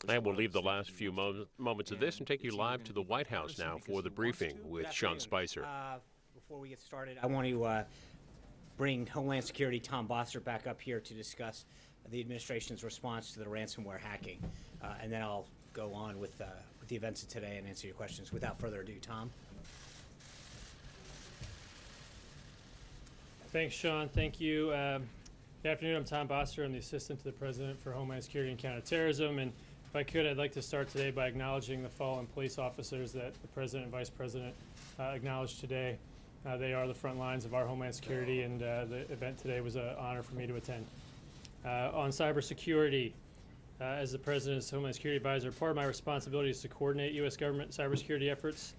I will leave the last few moments of this and take you live to the White House now for the briefing with Sean Spicer. Before we get started, I want to bring Homeland Security Tom Bossert back up here to discuss the administration's response to the ransomware hacking, and then I'll go on with the events of today and answer your questions. Without further ado, Tom. Thanks, Sean. Thank you. Good afternoon. I'm Tom Bossert. I'm the Assistant to the President for Homeland Security and Counterterrorism. And if I could, I'd like to start today by acknowledging the fallen police officers that the President and Vice President acknowledged today. They are the front lines of our Homeland Security, and the event today was an honor for me to attend. On cybersecurity, as the President's Homeland Security Advisor, part of my responsibility is to coordinate U.S. government cybersecurity efforts.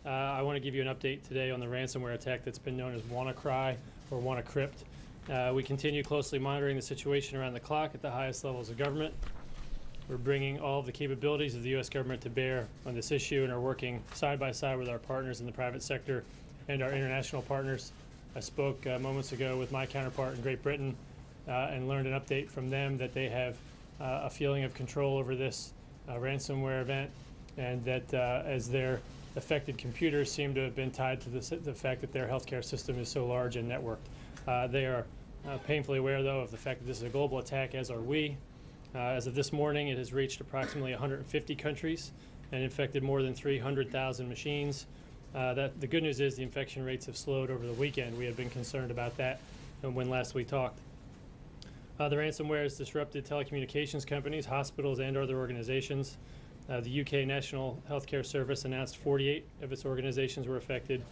I want to give you an update today on the ransomware attack that's been known as WannaCry or WannaCrypt. We continue closely monitoring the situation around the clock at the highest levels of government. We're bringing all of the capabilities of the U.S. government to bear on this issue and are working side by side with our partners in the private sector and our international partners. I spoke moments ago with my counterpart in Great Britain and learned an update from them that they have a feeling of control over this ransomware event, and that as their affected computers seem to have been tied to the fact that their healthcare system is so large and networked. They are painfully aware, though, of the fact that this is a global attack, as are we. As of this morning, it has reached approximately 150 countries and infected more than 300,000 machines. The good news is the infection rates have slowed over the weekend. We had been concerned about that when last we talked. The ransomware has disrupted telecommunications companies, hospitals, and other organizations. The UK National Healthcare Service announced 48 of its organizations were affected,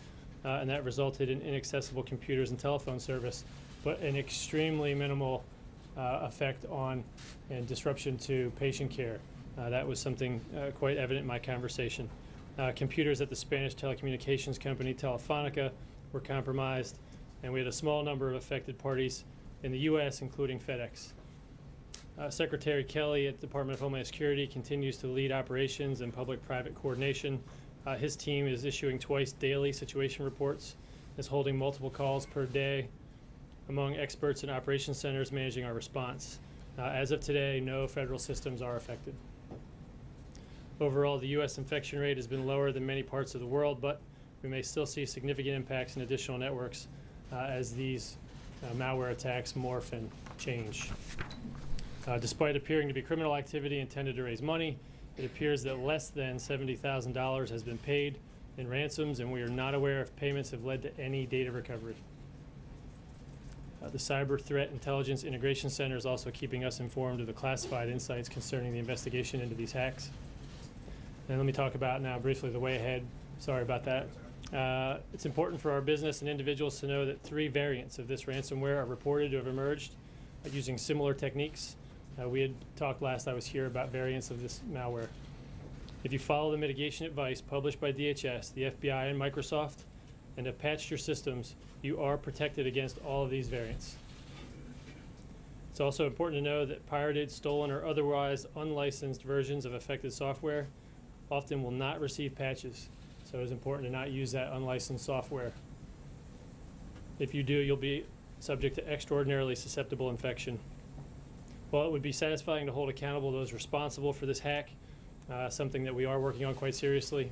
and that resulted in inaccessible computers and telephone service, but an extremely minimal effect on and disruption to patient care. That was something quite evident in my conversation. Computers at the Spanish telecommunications company Telefonica were compromised, and we had a small number of affected parties in the U.S., including FedEx. Secretary Kelly at the Department of Homeland Security continues to lead operations and public-private coordination. His team is issuing twice daily situation reports, is holding multiple calls per day among experts and operations centers managing our response. As of today, no federal systems are affected. Overall, the U.S. infection rate has been lower than many parts of the world, but we may still see significant impacts in additional networks as these malware attacks morph and change. Despite appearing to be criminal activity intended to raise money, it appears that less than $70,000 has been paid in ransoms, and we are not aware if payments have led to any data recovery. The Cyber Threat Intelligence Integration Center is also keeping us informed of the classified insights concerning the investigation into these hacks. And let me talk about now briefly the way ahead. Sorry about that. It's important for our business and individuals to know that 3 variants of this ransomware are reported to have emerged using similar techniques. We had talked last I was here about variants of this malware. If you follow the mitigation advice published by DHS, the FBI, and Microsoft, and have patched your systems, you are protected against all of these variants. It's also important to know that pirated, stolen, or otherwise unlicensed versions of affected software often will not receive patches, so it's important to not use that unlicensed software. If you do, you'll be subject to extraordinarily susceptible infection. While it would be satisfying to hold accountable those responsible for this hack, something that we are working on quite seriously,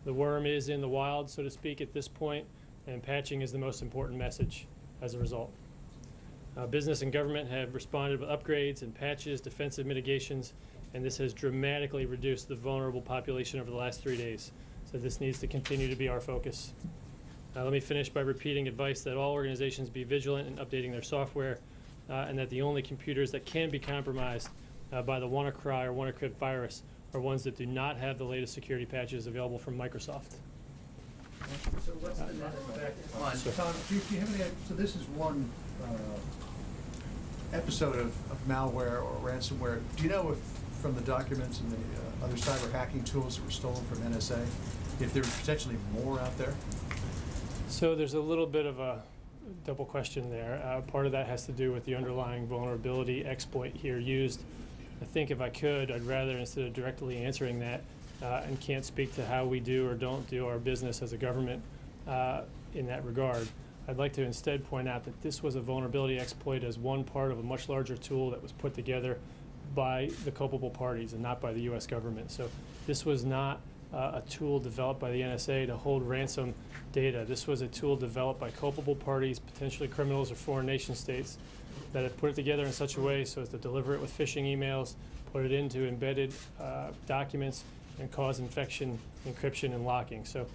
the worm is in the wild, so to speak, at this point, and patching is the most important message as a result. Business and government have responded with upgrades and patches, defensive mitigations, and this has dramatically reduced the vulnerable population over the last 3 days. So this needs to continue to be our focus. Let me finish by repeating advice that all organizations be vigilant in updating their software, and that the only computers that can be compromised by the WannaCry or WannaCrypt virus are ones that do not have the latest security patches available from Microsoft. So what's the net effect? Tom, do you have any, so this is one episode of malware or ransomware. Do you know if from the documents and the other cyber hacking tools that were stolen from NSA, if there's potentially more out there? So there's a little bit of a double question there. Part of that has to do with the underlying vulnerability exploit here used. I think if I could, I'd rather, instead of directly answering that, and can't speak to how we do or don't do our business as a government in that regard, I'd like to instead point out that this was a vulnerability exploit as one part of a much larger tool that was put together by the culpable parties and not by the U.S. government. So this was not a tool developed by the NSA to hold ransom data. This was a tool developed by culpable parties, potentially criminals or foreign nation states, that have put it together in such a way so as to deliver it with phishing emails, put it into embedded documents, and cause infection, encryption, and locking. So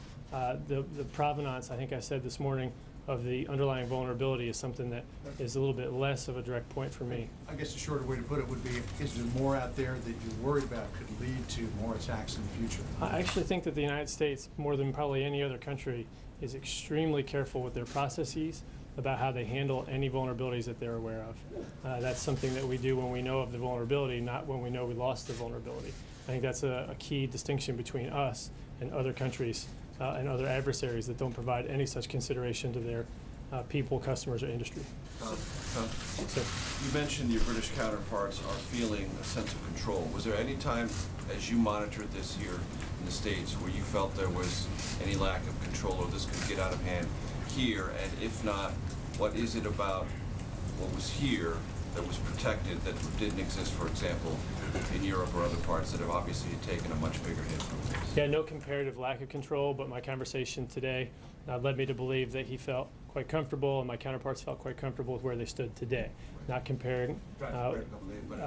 the provenance, I think I said this morning, of the underlying vulnerability is something that is a little bit less of a direct point for me. I guess a shorter way to put it would be, is there more out there that you're worried about could lead to more attacks in the future? I actually think that the United States, more than probably any other country, is extremely careful with their processes about how they handle any vulnerabilities that they're aware of. That's something that we do when we know of the vulnerability, not when we know we lost the vulnerability. I think that's a key distinction between us and other countries and other adversaries that don't provide any such consideration to their people, customers, or industry. Tom, So, you mentioned your British counterparts are feeling a sense of control. Was there any time, as you monitored this here in the States, where you felt there was any lack of control or this could get out of hand here? And if not, what is it about what was here that was protected that didn't exist, for example, in Europe or other parts that have obviously taken a much bigger hit from this? yeah, no comparative lack of control, but my conversation today led me to believe that he felt quite comfortable and my counterparts felt quite comfortable with where they stood today, not comparing. But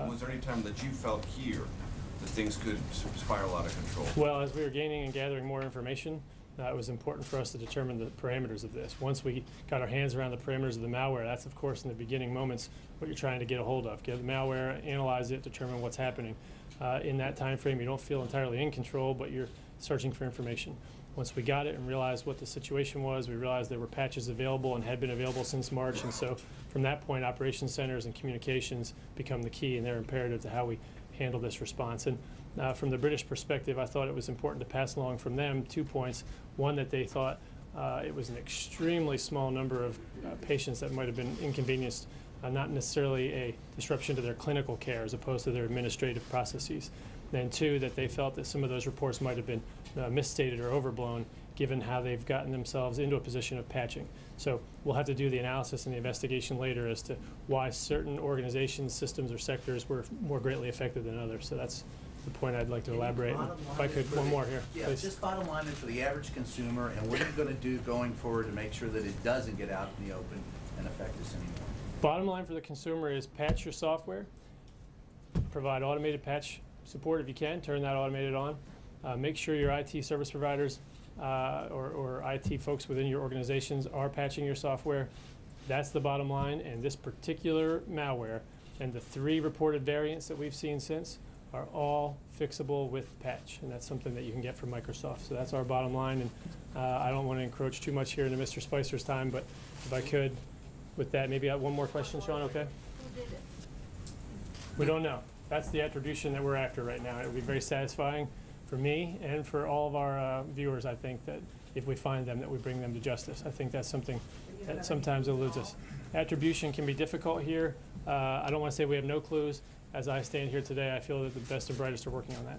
was there any time that you felt here that things could spiral out of control? Well, as we were gaining and gathering more information, it was important for us to determine the parameters of this. Once we got our hands around the parameters of the malware, that's of course in the beginning moments what you're trying to get a hold of. Get the malware, analyze it, determine what's happening. In that time frame, you don't feel entirely in control, but you're searching for information. Once we got it and realized what the situation was, we realized there were patches available and had been available since March, and so from that point, operations centers and communications become the key, and they're imperative to how we handle this response. And from the British perspective, I thought it was important to pass along from them 2 points. One, that they thought it was an extremely small number of patients that might have been inconvenienced, not necessarily a disruption to their clinical care as opposed to their administrative processes. And two, that they felt that some of those reports might have been misstated or overblown given how they've gotten themselves into a position of patching. So we'll have to do the analysis and the investigation later as to why certain organizations, systems, or sectors were more greatly affected than others. So that's the point I'd like to elaborate. If I could, one more here, Yeah, please. just bottom line is for the average consumer, and what are you going to do going forward to make sure that it doesn't get out in the open and affect us anymore? Bottom line for the consumer is patch your software, provide automated patch support if you can, turn that automated on. Make sure your IT service providers or IT folks within your organizations are patching your software. That's the bottom line, and this particular malware and the 3 reported variants that we've seen since are all fixable with patch, and that's something that you can get from Microsoft. So that's our bottom line, and I don't want to encroach too much here into Mr. Spicer's time, but if I could, with that, maybe one more question, Sean, okay? Who did it? We don't know. That's the attribution that we're after right now. It would be very satisfying for me and for all of our viewers, I think, that if we find them, that we bring them to justice. I think that's something that sometimes eludes us. Attribution can be difficult here. I don't want to say we have no clues. As I stand here today, I feel that the best and brightest are working on that.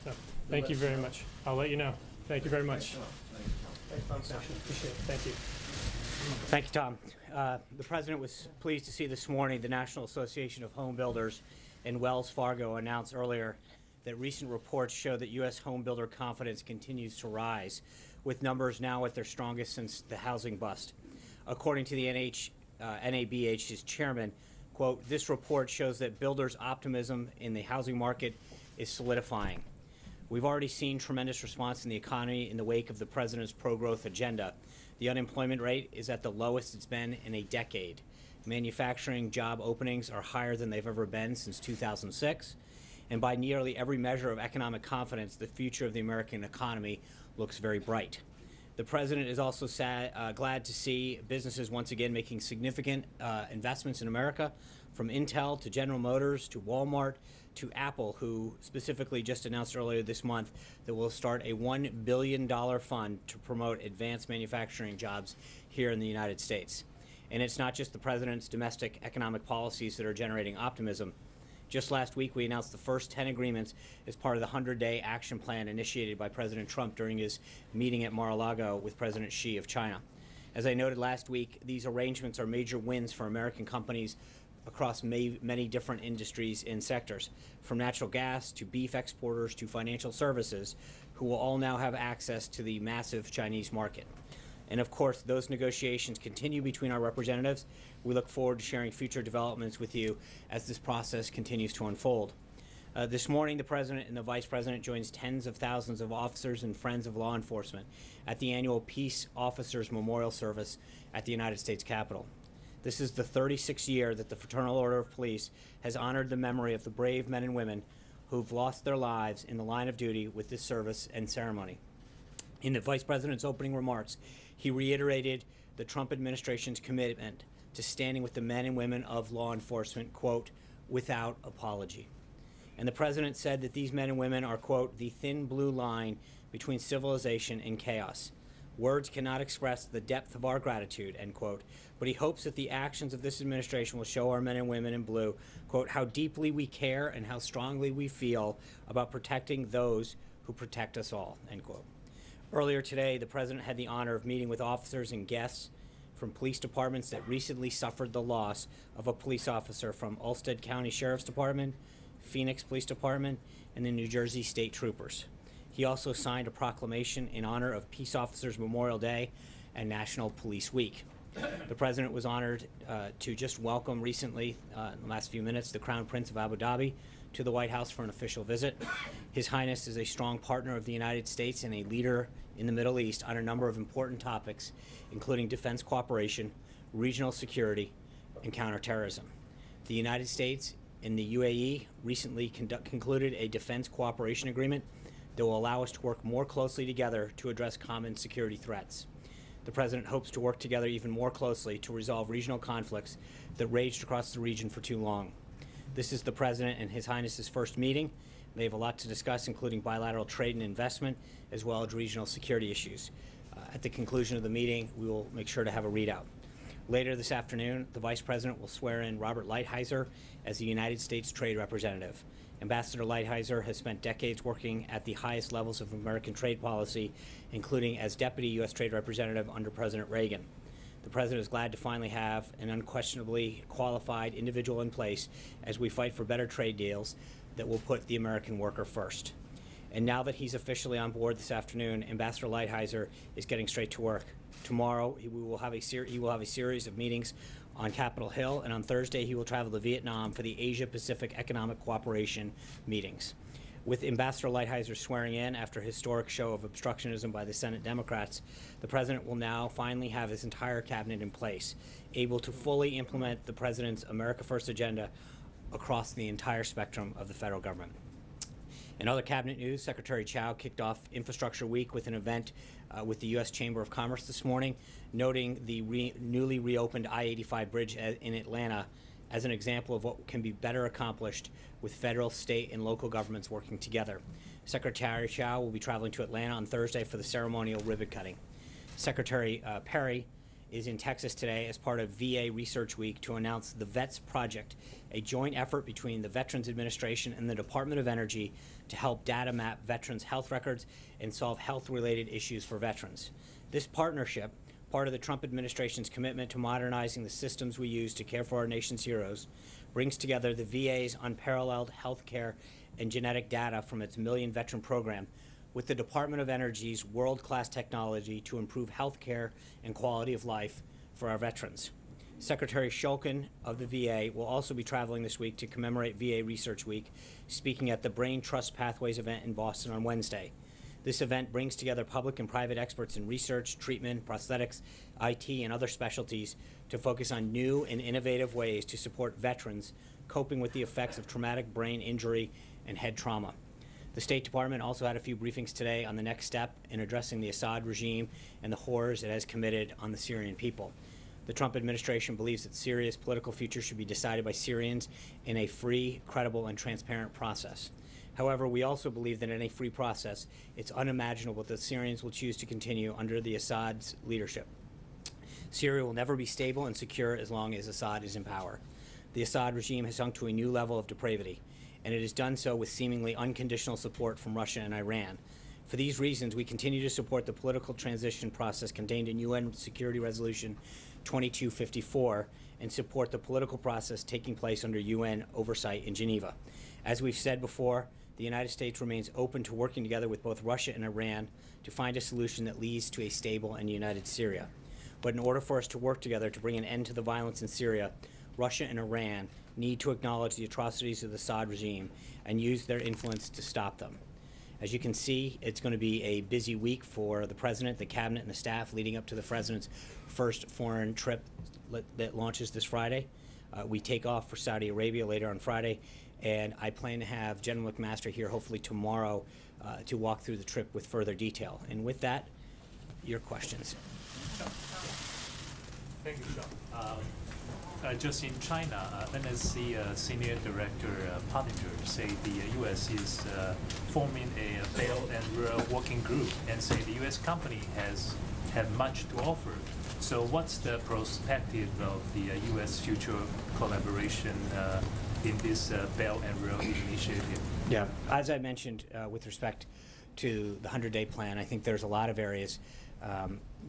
So thank you very much. I'll let you know. Thank you very much. Appreciate it. Thank you. Thank you, Tom. The President was pleased to see this morning the National Association of Home Builders and Wells Fargo announced earlier that recent reports show that U.S. home builder confidence continues to rise, with numbers now at their strongest since the housing bust. According to the NABH's chairman, quote, "This report shows that builders' optimism in the housing market is solidifying. We've already seen tremendous response in the economy in the wake of the President's pro-growth agenda. The unemployment rate is at the lowest it's been in a decade. Manufacturing job openings are higher than they've ever been since 2006. And by nearly every measure of economic confidence, the future of the American economy looks very bright." The President is also glad to see businesses once again making significant investments in America, from Intel to General Motors to Walmart to Apple, who specifically just announced earlier this month that will start a $1 billion fund to promote advanced manufacturing jobs here in the United States. And it's not just the President's domestic economic policies that are generating optimism. Just last week, we announced the first 10 agreements as part of the 100-day action plan initiated by President Trump during his meeting at Mar-a-Lago with President Xi of China. As I noted last week, these arrangements are major wins for American companies across many different industries and sectors, from natural gas to beef exporters to financial services, who will all now have access to the massive Chinese market. And of course, those negotiations continue between our representatives. We look forward to sharing future developments with you as this process continues to unfold. This morning, the President and the Vice President joins tens of thousands of officers and friends of law enforcement at the annual Peace Officers Memorial Service at the United States Capitol. This is the 36th year that the Fraternal Order of Police has honored the memory of the brave men and women who've lost their lives in the line of duty with this service and ceremony. In the Vice President's opening remarks, he reiterated the Trump administration's commitment to standing with the men and women of law enforcement, quote, without apology. And the President said that these men and women are, quote, the thin blue line between civilization and chaos. Words cannot express the depth of our gratitude, end quote, but he hopes that the actions of this administration will show our men and women in blue, quote, how deeply we care and how strongly we feel about protecting those who protect us all, end quote. Earlier today, the President had the honor of meeting with officers and guests from police departments that recently suffered the loss of a police officer from Ulster County Sheriff's Department, Phoenix Police Department, and the New Jersey State Troopers. He also signed a proclamation in honor of Peace Officers Memorial Day and National Police Week. The President was honored to just welcome recently, in the last few minutes, the Crown Prince of Abu Dhabi to the White House for an official visit. His Highness is a strong partner of the United States and a leader in the Middle East on a number of important topics, including defense cooperation, regional security, and counterterrorism. The United States and the UAE recently concluded a defense cooperation agreement that will allow us to work more closely together to address common security threats. The President hopes to work together even more closely to resolve regional conflicts that raged across the region for too long. This is the President and His Highness's first meeting. They have a lot to discuss, including bilateral trade and investment, as well as regional security issues. At the conclusion of the meeting, we will make sure to have a readout. Later this afternoon, the Vice President will swear in Robert Lighthizer as the United States Trade Representative. Ambassador Lighthizer has spent decades working at the highest levels of American trade policy, including as Deputy U.S. Trade Representative under President Reagan. The President is glad to finally have an unquestionably qualified individual in place as we fight for better trade deals that will put the American worker first. And now that he's officially on board this afternoon, Ambassador Lighthizer is getting straight to work. Tomorrow, he will have a series of meetings on Capitol Hill, and on Thursday, he will travel to Vietnam for the Asia-Pacific Economic Cooperation meetings. With Ambassador Lighthizer swearing in after a historic show of obstructionism by the Senate Democrats, the President will now finally have his entire cabinet in place, able to fully implement the President's America First agenda across the entire spectrum of the federal government. In other cabinet news, Secretary Chow kicked off Infrastructure Week with an event with the U.S. Chamber of Commerce this morning, noting the newly reopened I-85 bridge in Atlanta as an example of what can be better accomplished with federal, state, and local governments working together. Secretary Chow will be traveling to Atlanta on Thursday for the ceremonial ribbon cutting. Secretary Perry is in Texas today as part of VA Research Week to announce the VETS Project, a joint effort between the Veterans Administration and the Department of Energy to help data map veterans' health records and solve health-related issues for veterans. This partnership, part of the Trump administration's commitment to modernizing the systems we use to care for our nation's heroes, brings together the VA's unparalleled health care and genetic data from its Million Veteran program with the Department of Energy's world-class technology to improve health care and quality of life for our veterans. Secretary Shulkin of the VA will also be traveling this week to commemorate VA Research Week, speaking at the Brain Trust Pathways event in Boston on Wednesday. This event brings together public and private experts in research, treatment, prosthetics, IT, and other specialties to focus on new and innovative ways to support veterans coping with the effects of traumatic brain injury and head trauma. The State Department also had a few briefings today on the next step in addressing the Assad regime and the horrors it has committed on the Syrian people. The Trump administration believes that Syria's political future should be decided by Syrians in a free, credible, and transparent process. However, we also believe that in a free process, it's unimaginable that the Syrians will choose to continue under the Assad's leadership. Syria will never be stable and secure as long as Assad is in power. The Assad regime has sunk to a new level of depravity, and it has done so with seemingly unconditional support from Russia and Iran. For these reasons, we continue to support the political transition process contained in UN Security Resolution 2254 and support the political process taking place under UN oversight in Geneva. As we've said before, the United States remains open to working together with both Russia and Iran to find a solution that leads to a stable and united Syria. But in order for us to work together to bring an end to the violence in Syria, Russia and Iran need to acknowledge the atrocities of the Assad regime and use their influence to stop them. As you can see, it's going to be a busy week for the President, the Cabinet, and the staff leading up to the President's first foreign trip that launches this Friday. We take off for Saudi Arabia later on Friday, and I plan to have General McMaster here hopefully tomorrow to walk through the trip with further detail. And with that, your questions. Thank you, Sean. Just in China, NSC Senior Director Pottinger say the U.S. is forming a Belt and Road working group and say the U.S. company have much to offer. So what's the perspective of the U.S. future collaboration in this Belt and Road initiative? Yeah, as I mentioned with respect to the 100-day plan, I think there's a lot of areas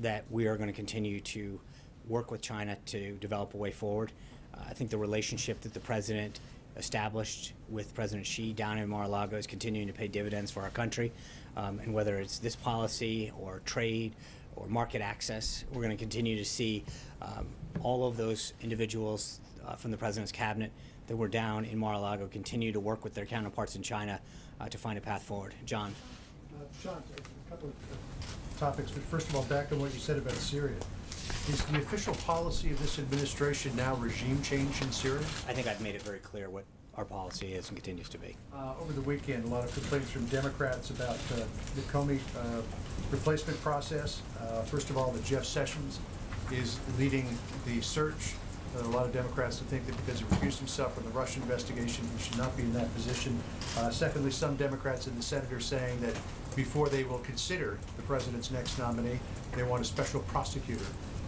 that we are going to continue to work with China to develop a way forward. I think the relationship that the President established with President Xi down in Mar-a-Lago is continuing to pay dividends for our country. And whether it's this policy or trade or market access, we're going to continue to see all of those individuals from the President's cabinet that were down in Mar-a-Lago continue to work with their counterparts in China to find a path forward. John. Sean, a couple of topics, but first of all, back on what you said about Syria. Is the official policy of this administration now regime change in Syria? I think I've made it very clear what our policy is and continues to be. Over the weekend, a lot of complaints from Democrats about the Comey replacement process. First of all, that Jeff Sessions is leading the search. A lot of Democrats think that because he recused himself from the Russian investigation, he should not be in that position. Secondly, some Democrats in the Senate are saying that before they will consider the president's next nominee, they want a special prosecutor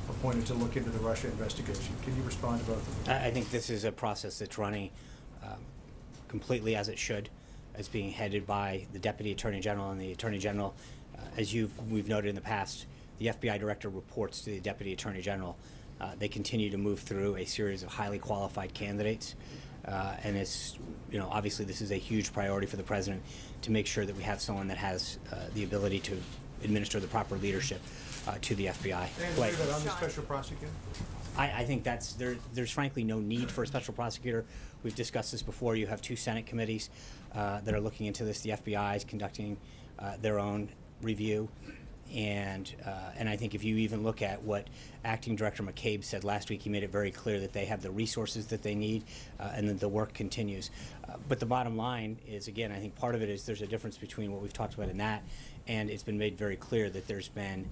appointed to look into the Russia investigation. Can you respond to both of them? I think this is a process that's running completely as it should. It's being headed by the Deputy Attorney General, and the Attorney General, as we've noted in the past, the FBI Director reports to the Deputy Attorney General. They continue to move through a series of highly qualified candidates, and it's, obviously this is a huge priority for the President to make sure that we have someone that has the ability to administer the proper leadership to the FBI. And on the special prosecutor? I think there's frankly no need for a special prosecutor. We've discussed this before. You have two Senate committees that are looking into this. The FBI is conducting their own review. And I think if you even look at what Acting Director McCabe said last week, he made it very clear that they have the resources that they need and that the work continues. But the bottom line is, again, I think part of it is there's a difference between what we've talked about in that, and it's been made very clear that there's been,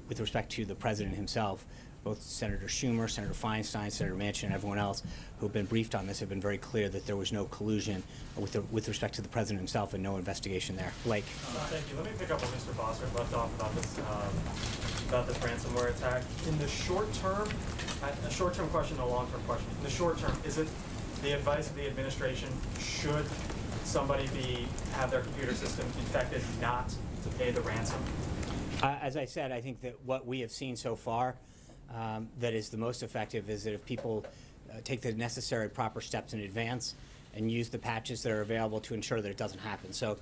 with respect to the President himself, both Senator Schumer, Senator Feinstein, Senator Manchin, and everyone else who have been briefed on this have been very clear that there was no collusion with respect to the President himself and no investigation there. Blake. Thank you. Let me pick up what Mr. Bossert left off about this ransomware attack. In the short term, a short-term question and a long-term question. In the short term, is it the advice of the administration, should somebody have their computer system infected, not to pay the ransom? As I said, I think that what we have seen so far that is the most effective is that if people take the necessary proper steps in advance and use the patches that are available to ensure that it doesn't happen. So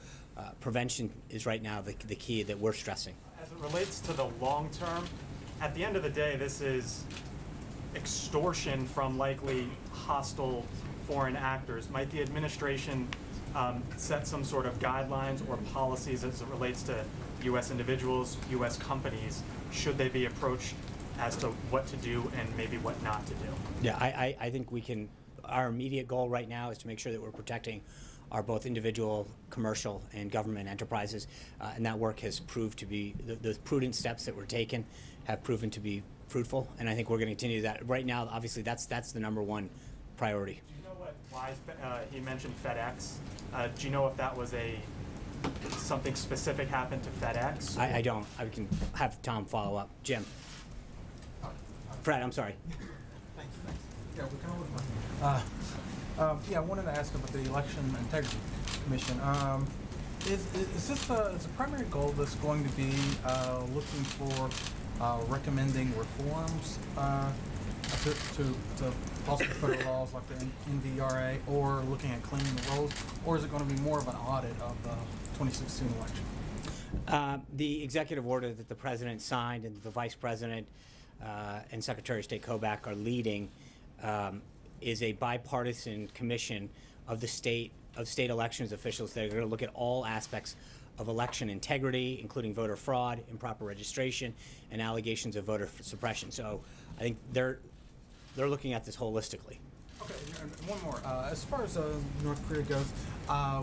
prevention is right now the key that we're stressing. As it relates to the long term, at the end of the day, this is extortion from likely hostile foreign actors. Might the administration set some sort of guidelines or policies as it relates to U.S. individuals, U.S. companies? Should they be approached as to what to do and maybe what not to do? Yeah, I think we can. Our immediate goal right now is to make sure that we're protecting our both individual, commercial, and government enterprises, and that work has proved to be, the prudent steps that were taken have proven to be fruitful, and I think we're going to continue that. Right now, obviously, that's the number one priority. Do you know why he mentioned FedEx? Do you know if that was something specific happened to FedEx? I don't. I can have Tom follow up. Jim. Fred, I'm sorry. Thanks. Yeah, we can always. I wanted to ask about the Election Integrity Commission. Is this the primary goal that's going to be looking for recommending reforms to possible federal laws like the NVRA, or looking at cleaning the rolls, or is it going to be more of an audit of the 2016 election? The executive order that the president signed and the vice president and Secretary of State Kobach are leading is a bipartisan commission of state elections officials that are going to look at all aspects of election integrity, including voter fraud, improper registration, and allegations of voter suppression. So I think they're looking at this holistically. Okay, and one more. As far as North Korea goes,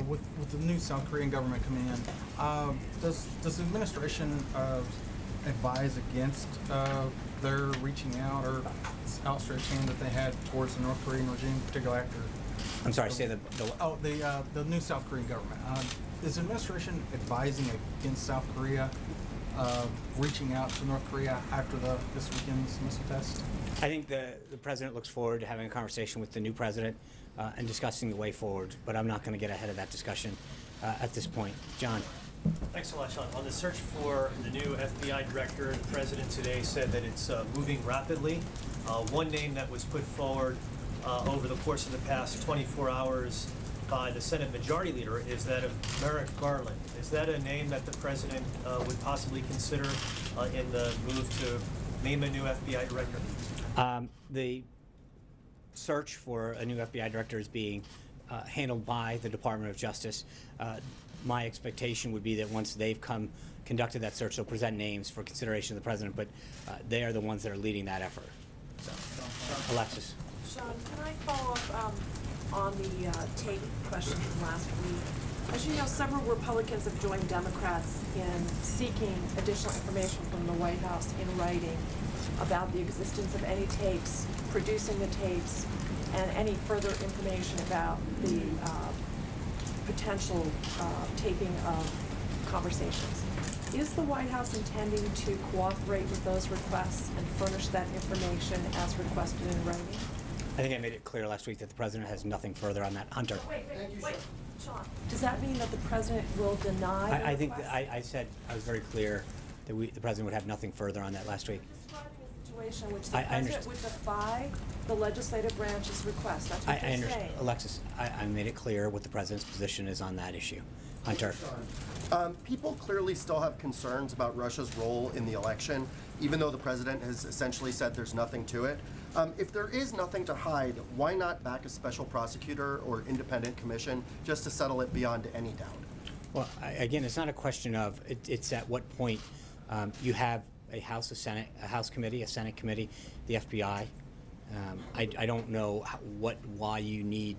with the new South Korean government coming in, does the administration advise against their reaching out or outstretched hand that they had towards the North Korean regime, particularly after? I'm sorry, say the new South Korean government. Is the administration advising against South Korea reaching out to North Korea after this weekend's missile test? I think the president looks forward to having a conversation with the new president and discussing the way forward, but I'm not going to get ahead of that discussion at this point. John. Thanks a lot, Sean. On the search for the new FBI director, the president today said that it's moving rapidly. One name that was put forward over the course of the past 24 hours by the Senate Majority Leader is that of Merrick Garland. Is that a name that the president would possibly consider in the move to name a new FBI director? The search for a new FBI director is being handled by the Department of Justice. My expectation would be that once they've conducted that search, they'll present names for consideration of the president, but they are the ones that are leading that effort. So, Alexis. Sean, can I follow up on the tape question from last week? As you know, several Republicans have joined Democrats in seeking additional information from the White House in writing about the existence of any tapes, producing the tapes, and any further information about the potential taping of conversations. Is the White House intending to cooperate with those requests and furnish that information as requested in writing? I think I made it clear last week that the president has nothing further on that. Hunter. Wait, Sean. Does that mean that the president will deny the I think request? I said I was very clear that the president would have nothing further on that last week. Describing a situation in which the president would defy the legislative branch's request. That's what I you're understand. saying. Alexis, I made it clear what the president's position is on that issue. Hunter. People clearly still have concerns about Russia's role in the election, even though the president has essentially said there's nothing to it. If there is nothing to hide, why not back a special prosecutor or independent commission just to settle it beyond any doubt? Well, again, it's not a question of, it's at what point you have a House, a House committee, a Senate committee, the FBI. I don't know why you need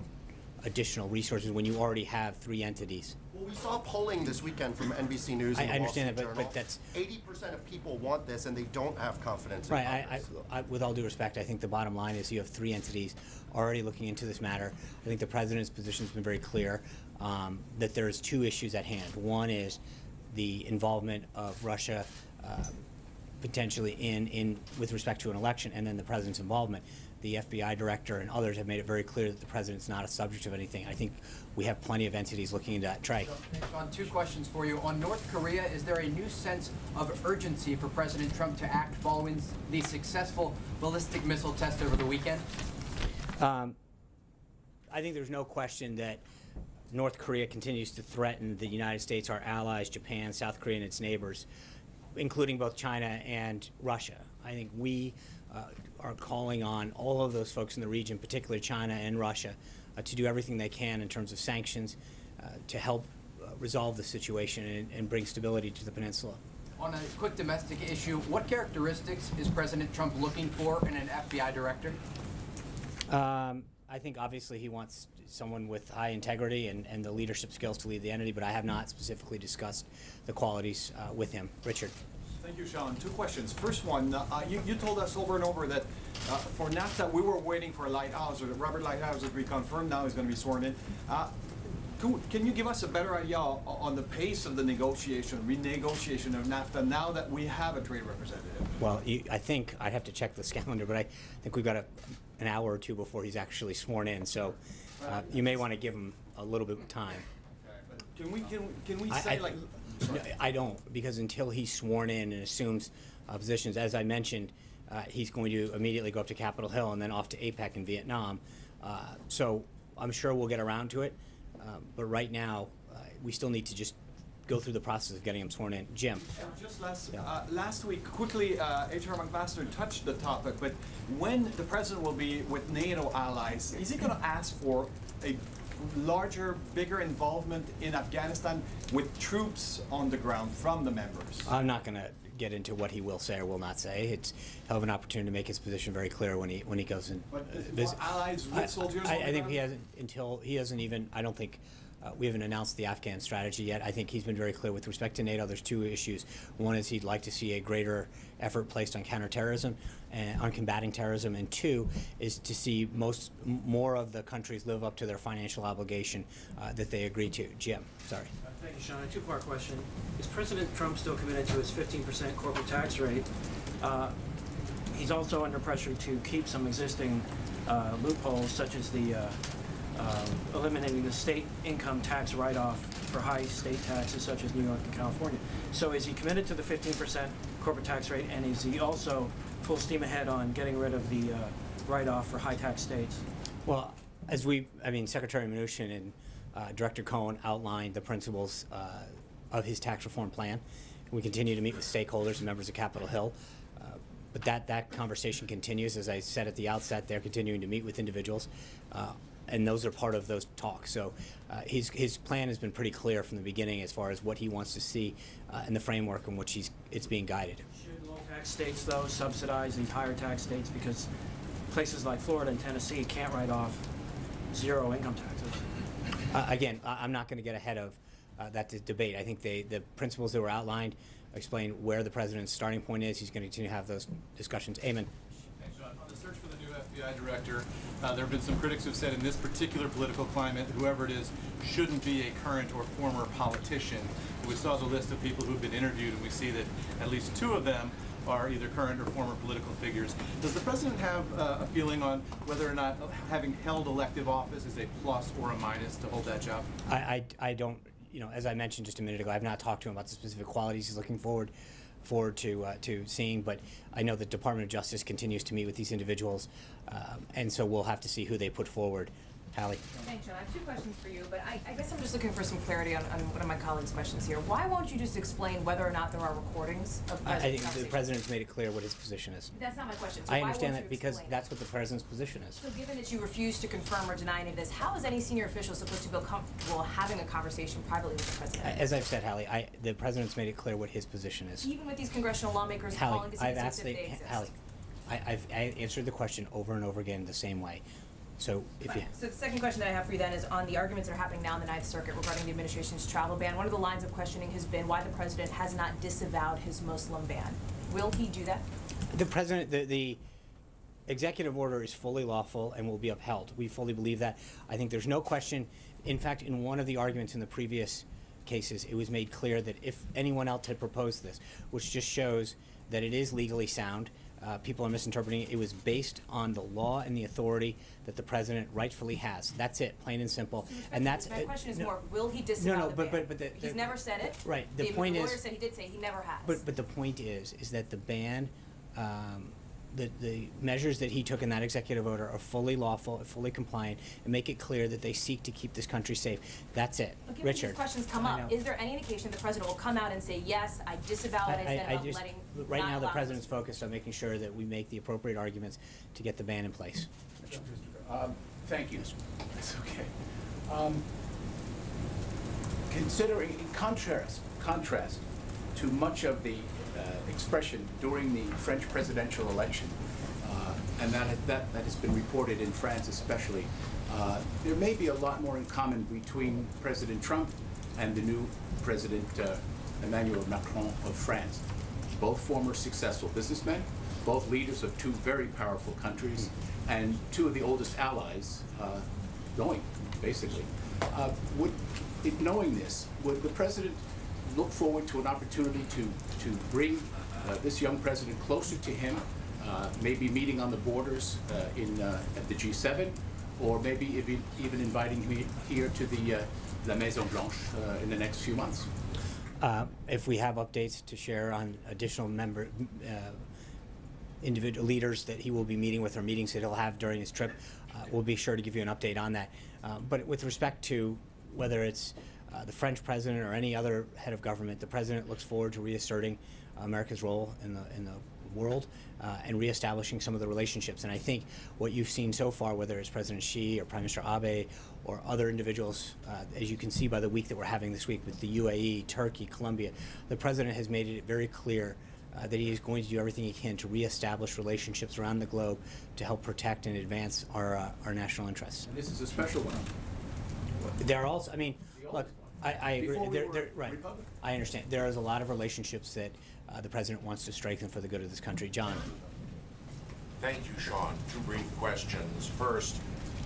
additional resources when you already have 3 entities. Well, we saw polling this weekend from NBC News and I the Wall understand Street that, Journal. but that's 80% of people want this, and they don't have confidence in right. Congress. With all due respect, I think the bottom line is you have 3 entities already looking into this matter. I think the president's position has been very clear that there's 2 issues at hand. One is the involvement of Russia potentially in with respect to an election, and then the president's involvement. The FBI director and others have made it very clear that the president's not a subject of anything. I think we have plenty of entities looking into that. Trey. Sean, 2 questions for you. On North Korea, is there a new sense of urgency for President Trump to act following the successful ballistic missile test over the weekend? I think there's no question that North Korea continues to threaten the United States, our allies, Japan, South Korea, and its neighbors, including both China and Russia. I think we are calling on all of those folks in the region, particularly China and Russia, to do everything they can in terms of sanctions to help resolve the situation and bring stability to the peninsula. On a quick domestic issue, what characteristics is President Trump looking for in an FBI director? I think obviously he wants someone with high integrity and the leadership skills to lead the entity, but I have not specifically discussed the qualities with him. Richard. Thank you, Sean. 2 questions. First one, you told us over and over that for NAFTA we were waiting for Lighthouse, or Robert Lighthouse to be confirmed. Now he's going to be sworn in. Can you give us a better idea on the pace of the renegotiation of NAFTA now that we have a trade representative? Well, I think I'd have to check this calendar, but I think we've got an hour or 2 before he's actually sworn in, so you may want to give him a little bit of time. Can we say like? No, I don't, because until he's sworn in and assumes positions, as I mentioned, he's going to immediately go up to Capitol Hill and then off to APEC in Vietnam. So I'm sure we'll get around to it, but right now we still need to just go through the process of getting him sworn in. Jim. Just last week, quickly, H.R. McMaster touched the topic, but when the president will be with NATO allies, is he going to ask for a larger, bigger involvement in Afghanistan with troops on the ground from the members? I'm not going to get into what he will say or will not say. It's he'll have an opportunity to make his position very clear when he goes and visit. Allies with soldiers. I think he hasn't until he hasn't even. I don't think. We haven't announced the Afghan strategy yet. I think he's been very clear with respect to NATO. There's two issues. One is he'd like to see a greater effort placed on counterterrorism and on combating terrorism, and two is to see more of the countries live up to their financial obligation that they agreed to. Jim, sorry. Thank you, Sean. A two-part question. Is President Trump still committed to his 15% corporate tax rate? He's also under pressure to keep some existing loopholes, such as the eliminating the state income tax write-off for high state taxes such as New York and California. So is he committed to the 15% corporate tax rate, and is he also full steam ahead on getting rid of the write-off for high tax states? Well, Secretary Mnuchin and Director Cohen outlined the principles of his tax reform plan. We continue to meet with stakeholders and members of Capitol Hill. But that conversation continues. As I said at the outset, they're continuing to meet with individuals. And those are part of those talks. So his plan has been pretty clear from the beginning as far as what he wants to see and the framework in which it's being guided. Should low-tax states, though, subsidize these higher tax states, because places like Florida and Tennessee can't write off zero income taxes? Again, I'm not going to get ahead of that debate. I think the principles that were outlined explain where the president's starting point is. He's going to continue to have those discussions. Eamon. Thanks, John. On the search for the new FBI director, there have been some critics who have said in this particular political climate, whoever it is shouldn't be a current or former politician. We saw the list of people who've been interviewed, and we see that at least two of them are either current or former political figures. Does the president have a feeling on whether or not having held elective office is a plus or a minus to hold that job? I don't, as I mentioned just a minute ago, I've not talked to him about the specific qualities he's looking forward to seeing, but I know the Department of Justice continues to meet with these individuals, and so we'll have to see who they put forward. Hallie. Thanks, John. I have two questions for you, but I guess I'm just looking for some clarity on one of my colleagues' questions here. Why won't you just explain whether or not there are recordings of I think the president's made it clear what his position is. That's not my question. So I understand that because that's what the president's position is. So given that you refuse to confirm or deny any of this, how is any senior official supposed to feel comfortable having a conversation privately with the president? As I've said, Hallie, the president's made it clear what his position is. Even with these congressional lawmakers calling to see if they exist. Hallie, I've answered the question over and over again the same way. So So the second question that I have for you then is on the arguments that are happening now in the Ninth Circuit regarding the administration's travel ban. One of the lines of questioning has been why the president has not disavowed his Muslim ban. Will he do that? The president, the executive order is fully lawful and will be upheld. We fully believe that. I think there's no question. In fact, in one of the arguments in the previous cases, it was made clear that if anyone else had proposed this, which just shows that it is legally sound, people are misinterpreting it. It was based on the law and the authority that the president rightfully has. That's it, plain and simple. And that's my question is more: will he disavow the ban? But he's never said it. Right. The point is, the lawyer is said he did say he never has. But the point is that the ban, the measures that he took in that executive order are fully lawful, fully compliant, and make it clear that they seek to keep this country safe. That's it. But given Richard. These questions come up. Is there any indication the president will come out and say, yes, I disavow what I said about letting? Right now, the president's focused on making sure that we make the appropriate arguments to get the ban in place. Thank you. That's okay. Considering, in contrast to much of the expression during the French presidential election, and that has been reported in France especially, there may be a lot more in common between President Trump and the new President Emmanuel Macron of France. Both former successful businessmen, both leaders of two very powerful countries, and two of the oldest allies going, basically. Knowing this, would the president look forward to an opportunity to bring this young president closer to him, maybe meeting on the borders at the G7, or maybe even inviting him here to the La Maison Blanche in the next few months. If we have updates to share on additional individual leaders that he will be meeting with or meetings that he'll have during his trip, we'll be sure to give you an update on that. But with respect to whether it's the French president or any other head of government, the president looks forward to reasserting America's role in the world and reestablishing some of the relationships. And I think what you've seen so far, whether it's President Xi or Prime Minister Abe or other individuals, as you can see by the week that we're having this week with the UAE, Turkey, Colombia, the president has made it very clear that he is going to do everything he can to reestablish relationships around the globe to help protect and advance our national interests. And this is a special one. There are also, I mean, look, I agree. Right. I understand. There is a lot of relationships that the president wants to strengthen for the good of this country. John. Thank you, Sean. Two brief questions. First,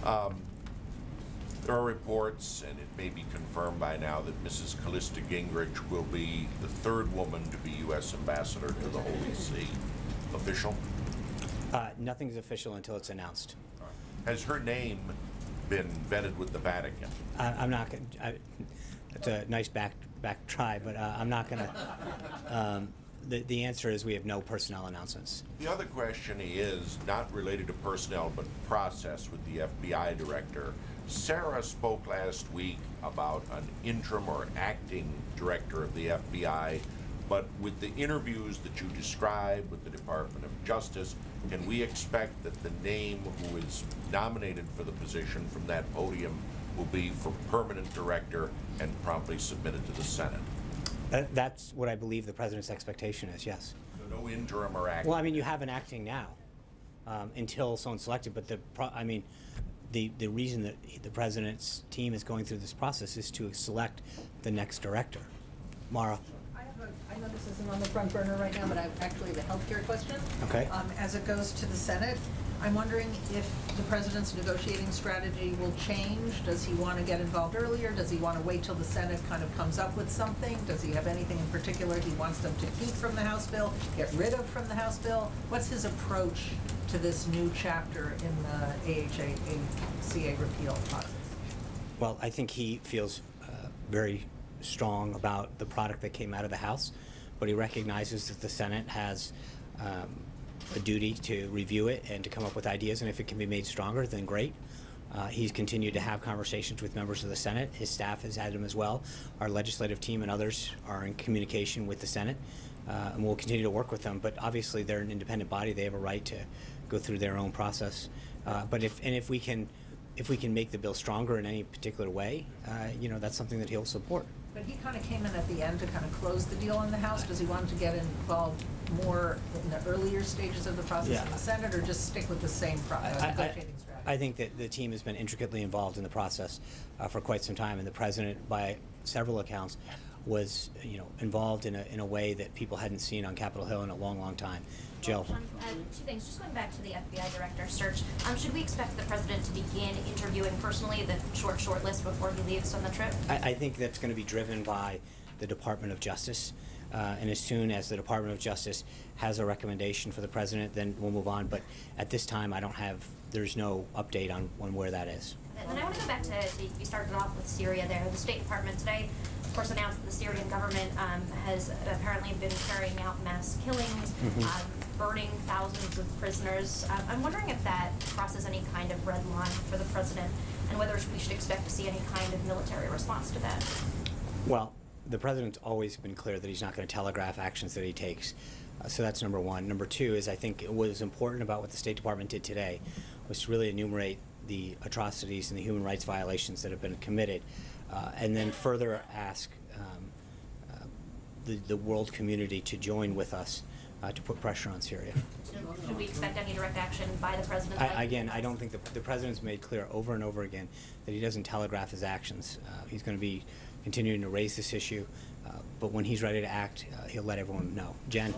there are reports, and it may be confirmed by now, that Mrs. Callista Gingrich will be the third woman to be U.S. ambassador to the Holy See. Official? Nothing's official until it's announced. Has her name been vetted with the Vatican? I'm not going to. That's a nice back try, but I'm not going to. The answer is we have no personnel announcements. The other question is not related to personnel, but process with the FBI director. Sarah spoke last week about an interim or acting director of the FBI, but with the interviews that you described with the Department of Justice, can we expect that the name who is nominated for the position from that podium will be for permanent director and promptly submitted to the Senate? That's what I believe the president's expectation is, yes. So no interim or acting? Well, I mean, you have an acting now until someone's selected, but the reason that the president's team is going through this process is to select the next director. Mara. I know this isn't on the front burner right now, but I have actually the healthcare question. Okay. As it goes to the Senate, I'm wondering if the president's negotiating strategy will change. Does he want to get involved earlier? Does he want to wait till the Senate kind of comes up with something? Does he have anything in particular he wants them to keep from the House bill, get rid of from the House bill? What's his approach to this new chapter in the AHA-CA repeal process? Well, I think he feels very strong about the product that came out of the House, but he recognizes that the Senate has a duty to review it and to come up with ideas, and if it can be made stronger, then great. He's continued to have conversations with members of the Senate. His staff has had them as well. Our legislative team and others are in communication with the Senate, and we'll continue to work with them. But obviously, they're an independent body; they have a right to go through their own process. But if we can make the bill stronger in any particular way, that's something that he'll support. But he kind of came in at the end to kind of close the deal in the House. Does he want to get involved more in the earlier stages of the process in the Senate, or just stick with the same negotiating strategy? I think that the team has been intricately involved in the process for quite some time, and the president, by several accounts, was involved in a way that people hadn't seen on Capitol Hill in a long, long time. Jill. Two things. Just going back to the FBI director search, should we expect the president to begin interviewing personally the short list before he leaves on the trip? I think that's going to be driven by the Department of Justice. And as soon as the Department of Justice has a recommendation for the president, then we'll move on. But at this time, there's no update on where that is. And then I want to go back to you started off with Syria there. The State Department today, of course, announced that the Syrian government has apparently been carrying out mass killings, burning thousands of prisoners. I'm wondering if that crosses any kind of red line for the president, and whether we should expect to see any kind of military response to that. Well, the president's always been clear that he's not going to telegraph actions that he takes. So that's number one. Number two is I think what was important about what the State Department did today was to really enumerate the atrocities and the human rights violations that have been committed, and then further ask the world community to join with us to put pressure on Syria. Should we expect any direct action by the president? Again, I don't think the president's made clear over and over again that he doesn't telegraph his actions. He's going to be continuing to raise this issue, but when he's ready to act, he'll let everyone know. Jen?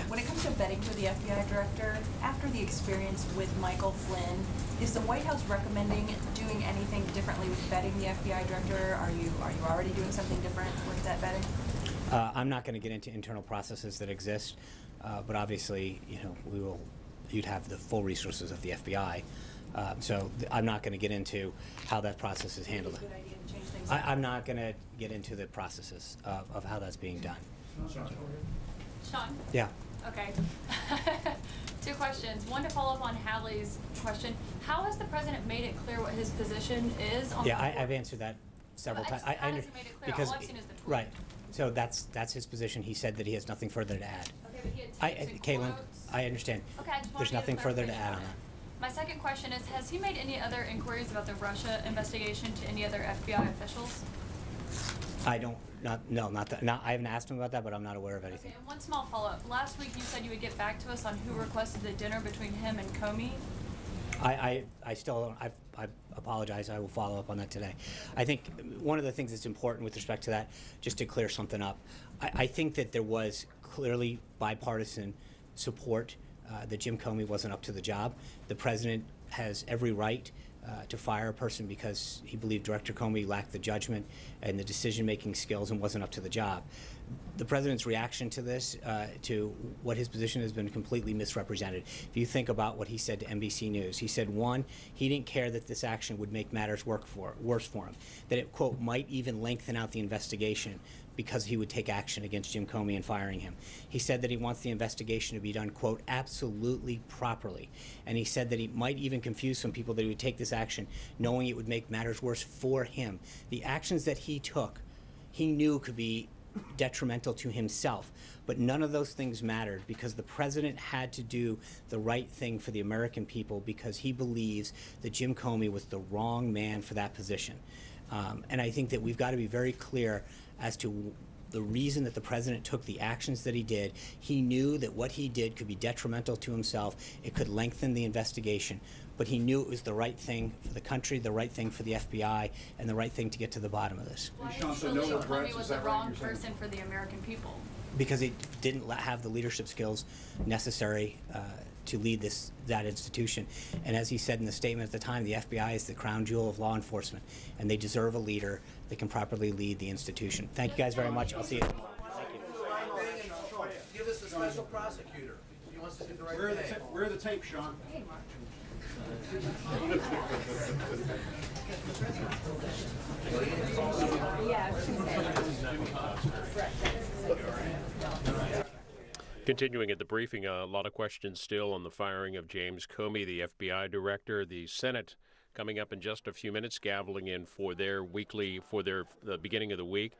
When it comes to vetting for the FBI director, after the experience with Michael Flynn, is the White House recommending doing anything differently with vetting the FBI director? Are you already doing something different with that vetting? I'm not going to get into internal processes that exist, but obviously, you'd have the full resources of the FBI I'm not going to get into how that process is handled. I'm not going to get into the processes of how that's being done. Sean? Yeah. Okay. Two questions. One to follow up on Hallie's question. How has the president made it clear what his position is on Yeah, the I've answered that several times. How has he made it clear? Because All I've seen is the tweet. right. So that's his position. He said that he has nothing further to add. Okay, but he had tapes and Caitlin, quotes. I understand. Okay, I just wanted There's to get a nothing further to add on clarification that. My second question is, has he made any other inquiries about the Russia investigation to any other FBI officials? I don't, not that, I haven't asked him about that, but I'm not aware of anything. Okay, and one small follow-up. Last week you said you would get back to us on who requested the dinner between him and Comey. I still don't, I apologize, I will follow up on that today. I think one of the things that's important with respect to that, just to clear something up, I think that there was clearly bipartisan support that Jim Comey wasn't up to the job. The president has every right to fire a person because he believed Director Comey lacked the judgment and the decision-making skills and wasn't up to the job. The president's reaction to this, to what his position has been completely misrepresented. If you think about what he said to NBC News, he said, one, he didn't care that this action would make matters worse for him, that it, quote, might even lengthen out the investigation because he would take action against Jim Comey and firing him. He said that he wants the investigation to be done, quote, absolutely properly. And he said that he might even confuse some people that he would take this action knowing it would make matters worse for him. The actions that he took, he knew could be detrimental to himself. But none of those things mattered because the president had to do the right thing for the American people because he believes that Jim Comey was the wrong man for that position. And I think that we've got to be very clear as to the reason that the president took the actions that he did. He knew that what he did could be detrimental to himself. It could lengthen the investigation. But he knew it was the right thing for the country, the right thing for the FBI, and the right thing to get to the bottom of this. Why did you believe Comey was the wrong person for the American people? Because he didn't have the leadership skills necessary to lead that institution. And as he said in the statement at the time, the FBI is the crown jewel of law enforcement, and they deserve a leader that can properly lead the institution. Thank you guys very much. I'll see you tomorrow. Thank you. Give us the special prosecutor. He wants to do the right thing. Where are the tapes, Sean? Continuing at the briefing, a lot of questions still on the firing of James Comey, the FBI director. The Senate coming up in just a few minutes, gaveling in for their beginning of the week.